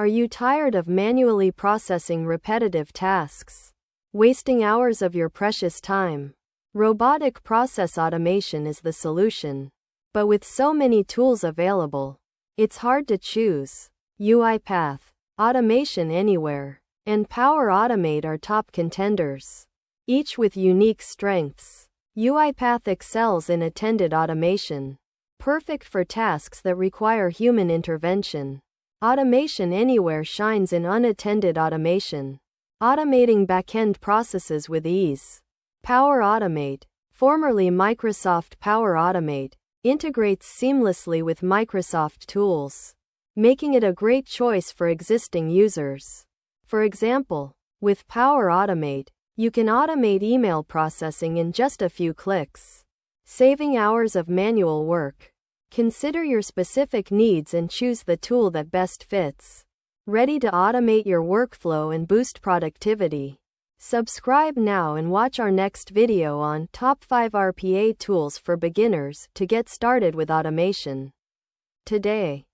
Are you tired of manually processing repetitive tasks, wasting hours of your precious time? Robotic process automation is the solution. But with so many tools available, it's hard to choose. UiPath, Automation Anywhere, and Power Automate are top contenders, each with unique strengths. UiPath excels in attended automation, perfect for tasks that require human intervention. Automation Anywhere shines in unattended automation, automating back-end processes with ease. Power Automate, formerly Microsoft Power Automate, integrates seamlessly with Microsoft tools, making it a great choice for existing users. For example, with Power Automate, you can automate email processing in just a few clicks, saving hours of manual work. Consider your specific needs and choose the tool that best fits. Ready to automate your workflow and boost productivity? Subscribe now and watch our next video on Top 5 RPA Tools for Beginners to get started with automation today.